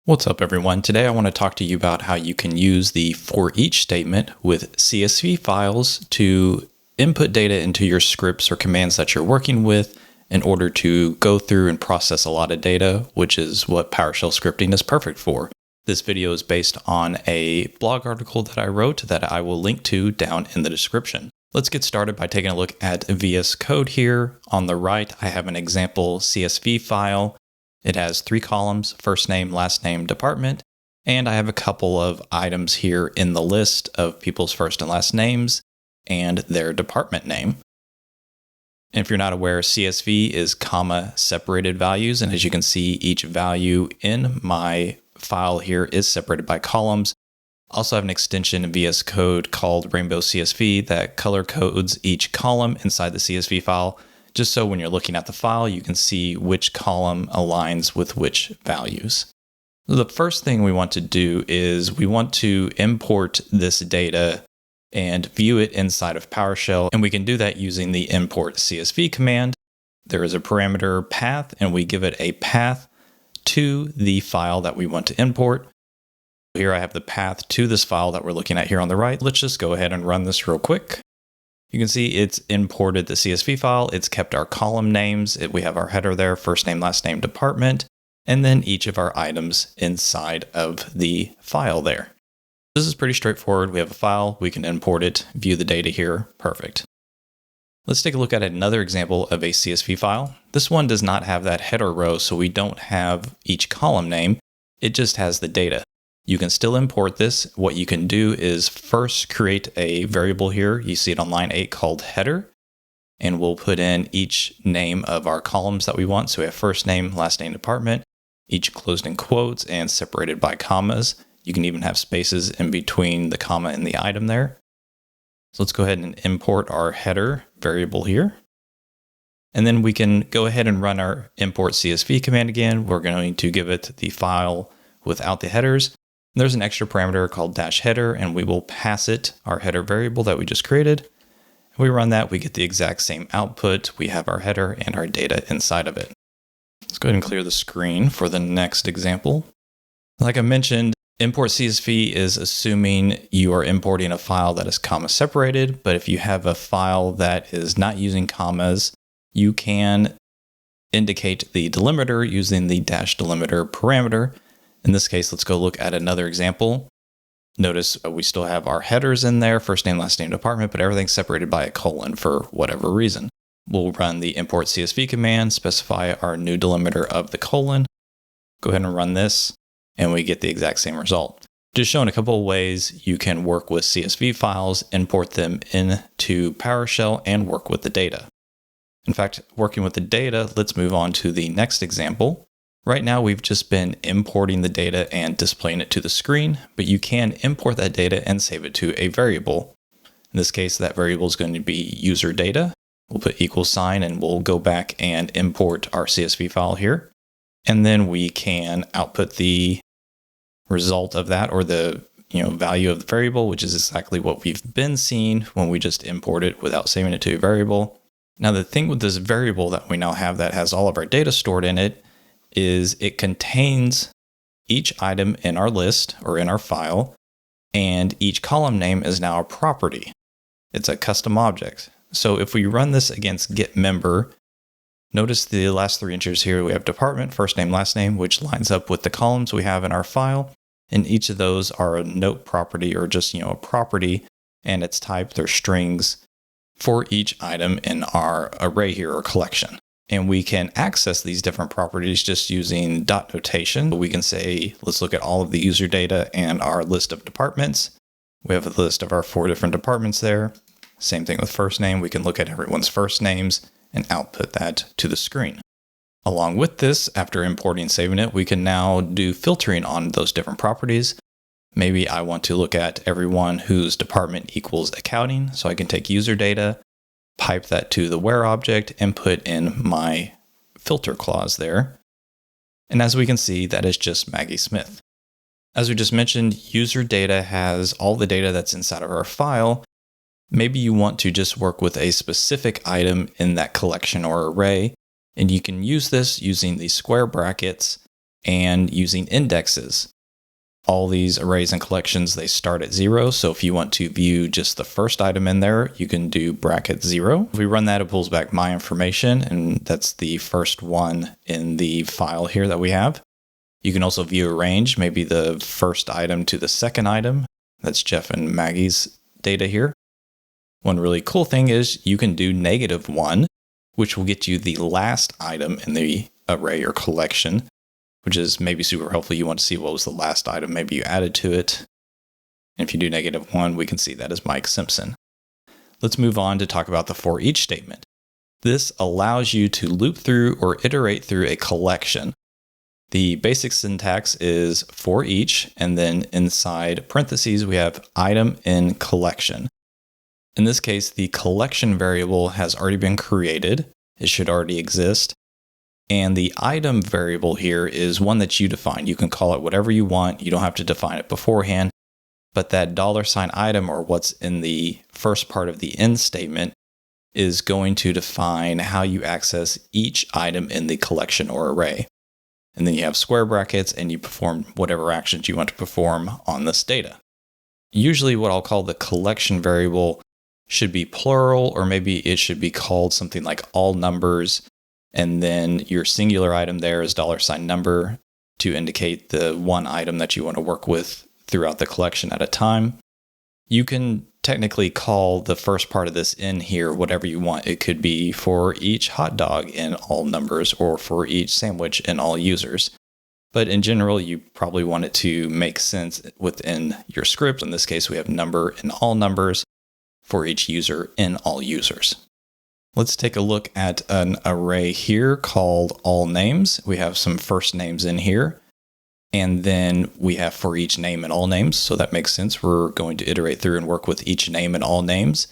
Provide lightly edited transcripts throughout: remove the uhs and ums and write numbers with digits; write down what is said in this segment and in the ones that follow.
What's up, everyone? Today I want to talk to you about how you can use the ForEach statement with CSV files to input data into your scripts or commands that you're working with in order to go through and process a lot of data, which is what PowerShell scripting is perfect for. This video is based on a blog article that I wrote that I will link to down in the description. Let's get started by taking a look at VS Code here. On the right, I have an example CSV file. It has 3 columns, first name, last name, department, and I have a couple of items here in the list of people's first and last names and their department name. And if you're not aware, CSV is comma separated values, and as you can see, each value in my file here is separated by columns. I also have an extension in VS Code called Rainbow CSV that color codes each column inside the CSV file, just so when you're looking at the file, you can see which column aligns with which values. So the first thing we want to do is we want to import this data and view it inside of PowerShell, and we can do that using the Import-Csv command. There is a parameter path, and we give it a path to the file that we want to import. Here I have the path to this file that we're looking at here on the right. Let's just go ahead and run this real quick. You can see it's imported the CSV file, it's kept our column names, we have our header there, first name, last name, department, and then each of our items inside of the file there. This is pretty straightforward. We have a file, we can import it, view the data here, perfect. Let's take a look at another example of a CSV file. This one does not have that header row, so we don't have each column name, it just has the data. You can still import this. What you can do is first create a variable here. You see it on line 8 called header, and we'll put in each name of our columns that we want. So we have first name, last name, department, each closed in quotes and separated by commas. You can even have spaces in between the comma and the item there. So let's go ahead and import our header variable here. And then we can go ahead and run our import-csv command again. We're going to give it the file without the headers. There's an extra parameter called -header, and we will pass it our header variable that we just created. If we run that, we get the exact same output. We have our header and our data inside of it. Let's go ahead and clear the screen for the next example. Like I mentioned, import-csv is assuming you are importing a file that is comma separated, but if you have a file that is not using commas, you can indicate the delimiter using the -delimiter parameter. In this case, let's go look at another example. Notice we still have our headers in there, first name, last name, department, but everything's separated by a colon for whatever reason. We'll run the import-csv command, specify our new delimiter of the colon. Go ahead and run this, and we get the exact same result. Just showing a couple of ways you can work with CSV files, import them into PowerShell, and work with the data. In fact, working with the data, let's move on to the next example. Right now, we've just been importing the data and displaying it to the screen, but you can import that data and save it to a variable. In this case, that variable is going to be user data. We'll put =, and we'll go back and import our CSV file here. And then we can output the result of that, or the value of the variable, which is exactly what we've been seeing when we just import it without saving it to a variable. Now, the thing with this variable that we now have that has all of our data stored in it is it contains each item in our list or in our file, and each column name is now a property. It's a custom object. So if we run this against getMember, notice the last 3 entries here. We have department, first name, last name, which lines up with the columns we have in our file, and each of those are a note property, or just a property, and its type, they're strings for each item in our array here, or collection. And we can access these different properties just using dot notation. We can say, let's look at all of the user data and our list of departments. We have a list of our 4 different departments there. Same thing with first name. We can look at everyone's first names and output that to the screen. Along with this, after importing and saving it, we can now do filtering on those different properties. Maybe I want to look at everyone whose department equals accounting. So I can take user data, pipe that to the where object, and put in my filter clause there. And as we can see, that is just Maggie Smith. As we just mentioned, user data has all the data that's inside of our file. Maybe you want to just work with a specific item in that collection or array, and you can use this using the square brackets and using indexes. All these arrays and collections, they start at 0. So if you want to view just the first item in there, you can do bracket 0. If we run that, it pulls back my information, and that's the first one in the file here that we have. You can also view a range, maybe the first item to the second item. That's Jeff and Maggie's data here. One really cool thing is you can do -1, which will get you the last item in the array or collection, which is maybe super helpful. You want to see what was the last item maybe you added to it. And if you do -1, we can see that is Mike Simpson. Let's move on to talk about the ForEach statement. This allows you to loop through or iterate through a collection. The basic syntax is ForEach, and then inside parentheses, we have item in collection. In this case, the collection variable has already been created. It should already exist. And the item variable here is one that you define. You can call it whatever you want. You don't have to define it beforehand. But that $item, or what's in the first part of the end statement, is going to define how you access each item in the collection or array. And then you have square brackets, and you perform whatever actions you want to perform on this data. Usually what I'll call the collection variable should be plural, or maybe it should be called something like all numbers. And then your singular item there is $number to indicate the one item that you want to work with throughout the collection at a time. You can technically call the first part of this in here whatever you want. It could be for each hot dog in all numbers, or for each sandwich in all users. But in general, you probably want it to make sense within your script. In this case, we have number in all numbers for each user in all users. Let's take a look at an array here called all names. We have some first names in here. And then we have for each name and all names. So that makes sense. We're going to iterate through and work with each name and all names.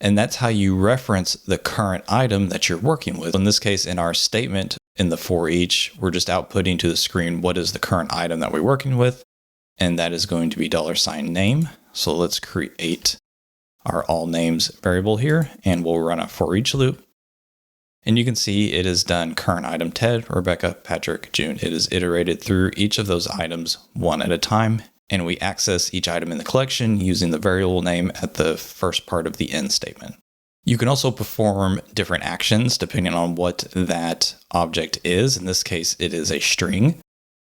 And that's how you reference the current item that you're working with. In this case, in our statement in the ForEach, we're just outputting to the screen what is the current item that we're working with. And that is going to be $name. So let's create our all names variable here, and we'll run a ForEach loop. And you can see it has done current item Ted, Rebecca, Patrick, June. It is iterated through each of those items one at a time, and we access each item in the collection using the variable name at the first part of the end statement. You can also perform different actions depending on what that object is. In this case, it is a string.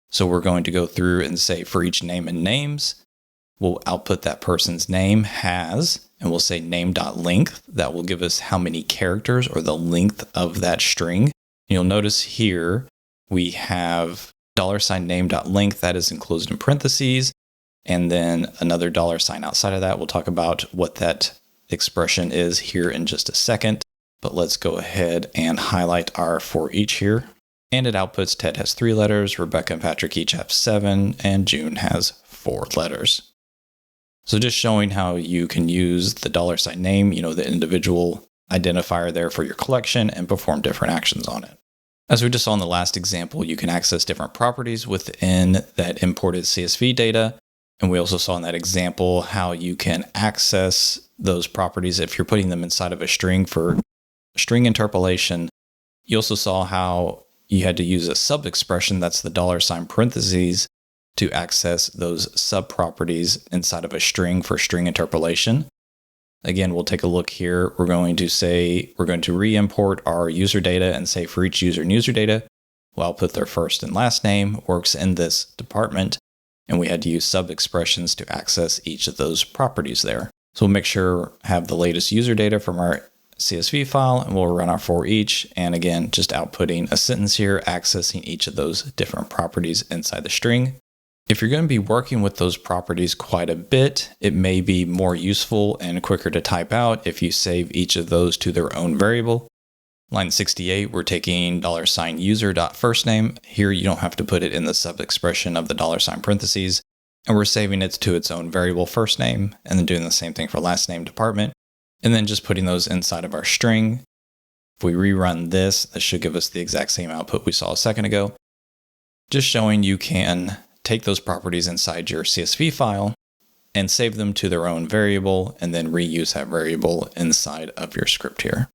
So we're going to go through and say for each name and names, we'll output that person's name has, and we'll say name.length. That will give us how many characters or the length of that string. You'll notice here we have $name.length that is enclosed in parentheses, and then another $sign outside of that. We'll talk about what that expression is here in just a second, but let's go ahead and highlight our ForEach here. And it outputs Ted has 3 letters, Rebecca and Patrick each have 7, and June has 4 letters. So just showing how you can use the $name, the individual identifier there for your collection, and perform different actions on it. As we just saw in the last example, you can access different properties within that imported CSV data. And we also saw in that example how you can access those properties if you're putting them inside of a string for string interpolation. You also saw how you had to use a sub expression, that's the $sign parentheses, to access those sub-properties inside of a string for string interpolation. Again, we'll take a look here. We're going to re-import our user data and say for each user and user data, we'll output their first and last name, works in this department, and we had to use sub-expressions to access each of those properties there. So we'll make sure have the latest user data from our CSV file, and we'll run our ForEach, and again, just outputting a sentence here, accessing each of those different properties inside the string. If you're going to be working with those properties quite a bit, it may be more useful and quicker to type out if you save each of those to their own variable. Line 68, we're taking $user.firstname. Here you don't have to put it in the sub-expression of the $sign parentheses, and we're saving it to its own variable first name, and then doing the same thing for last name department, and then just putting those inside of our string. If we rerun this should give us the exact same output we saw a second ago. Just showing you can take those properties inside your CSV file and save them to their own variable, and then reuse that variable inside of your script here.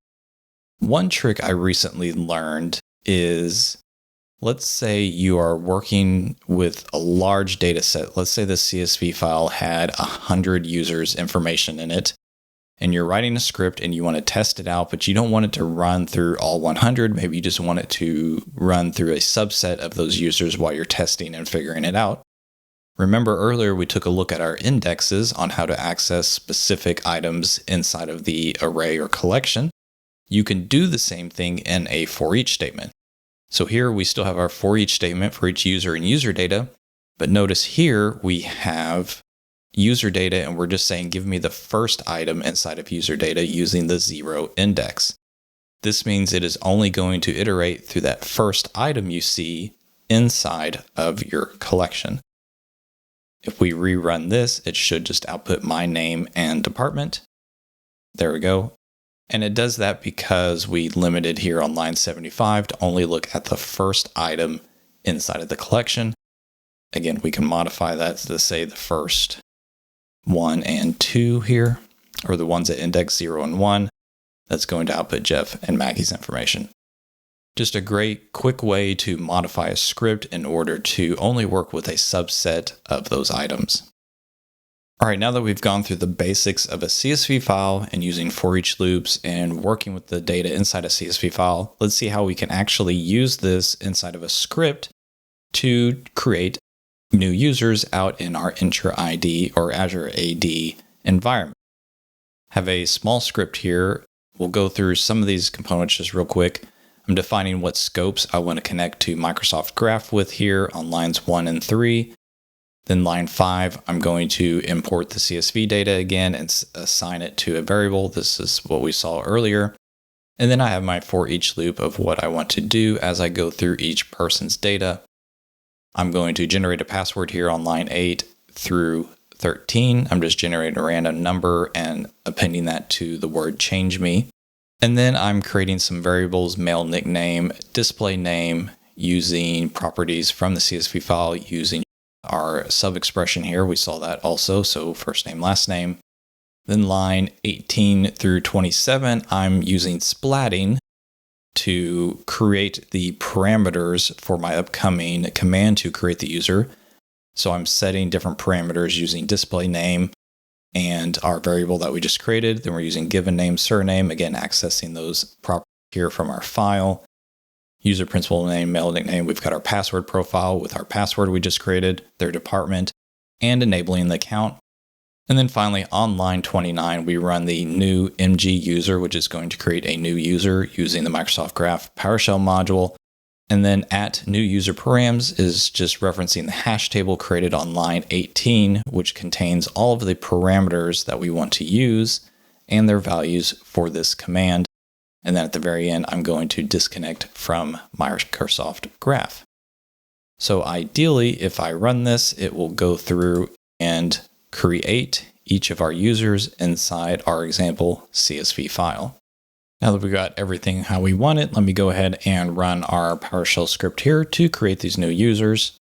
One trick I recently learned is Let's say you are working with a large data set. Let's say the CSV file had 100 users' information in it, and you're writing a script and you want to test it out, but you don't want it to run through all 100. Maybe you just want it to run through a subset of those users while you're testing and figuring it out. Remember earlier we took a look at our indexes on how to access specific items inside of the array or collection. You can do the same thing in a ForEach statement. So here we still have our ForEach statement for each user and user data, but notice here we have user data and we're just saying give me the first item inside of user data using the 0 index. This means it is only going to iterate through that first item you see inside of your collection. If we rerun this, it should just output my name and department. There we go. And it does that because we limited here on line 75 to only look at the first item inside of the collection. Again, we can modify that to say the first 1 and 2 here, or the ones at index 0 and 1. That's going to output Jeff and Maggie's information. Just a great quick way to modify a script in order to only work with a subset of those items. All right, now that we've gone through the basics of a CSV file and using ForEach loops and working with the data inside a CSV file, let's see how we can actually use this inside of a script to create new users out in our Entra ID or Azure AD environment. Have a small script here. We'll go through some of these components just real quick. I'm defining what scopes I want to connect to Microsoft Graph with here on lines 1 and 3. Then line 5, I'm going to import the CSV data again and assign it to a variable. This is what we saw earlier. And then I have my for each loop of what I want to do as I go through each person's data. I'm going to generate a password here on line 8 through 13. I'm just generating a random number and appending that to the word change me. And then I'm creating some variables, mail nickname, display name, using properties from the CSV file using our sub-expression here. We saw that also, so first name, last name. Then line 18 through 27, I'm using splatting to create the parameters for my upcoming command to create the user. So I'm setting different parameters using display name and our variable that we just created. Then we're using given name, surname, again, accessing those properties here from our file. User principal name, mail nickname, we've got our password profile with our password we just created, their department, and enabling the account. And then finally, on line 29, we run the new MG user, which is going to create a new user using the Microsoft Graph PowerShell module. And then at new user params is just referencing the hash table created on line 18, which contains all of the parameters that we want to use and their values for this command. And then at the very end, I'm going to disconnect from Microsoft Graph. So ideally, if I run this, it will go through and create each of our users inside our example CSV file. Now that we've got everything how we want it, let me go ahead and run our PowerShell script here to create these new users.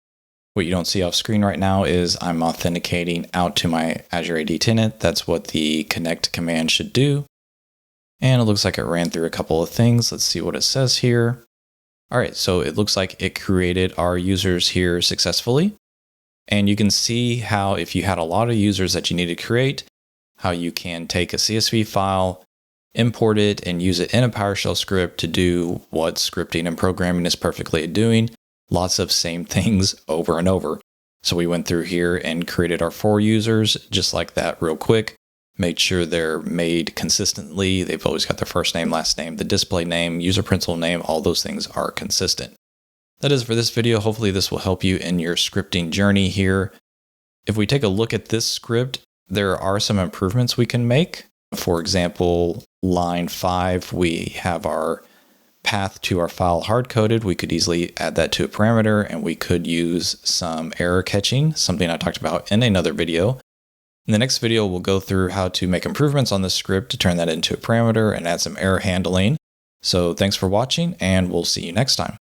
What you don't see off screen right now is I'm authenticating out to my Azure AD tenant. That's what the connect command should do. And it looks like it ran through a couple of things. Let's see what it says here. All right, so it looks like it created our users here successfully. And you can see how if you had a lot of users that you need to create, how you can take a CSV file, import it, and use it in a PowerShell script to do what scripting and programming is perfectly at doing. Lots of same things over and over. So we went through here and created our 4 users just like that real quick. Made sure they're made consistently. They've always got their first name, last name, the display name, user principal name, all those things are consistent. That is for this video. Hopefully this will help you in your scripting journey here. If we take a look at this script, there are some improvements we can make. For example, line 5, we have our path to our file hard-coded. We could easily add that to a parameter, and we could use some error catching, something I talked about in another video. In the next video, we'll go through how to make improvements on this script to turn that into a parameter and add some error handling. So thanks for watching, and we'll see you next time.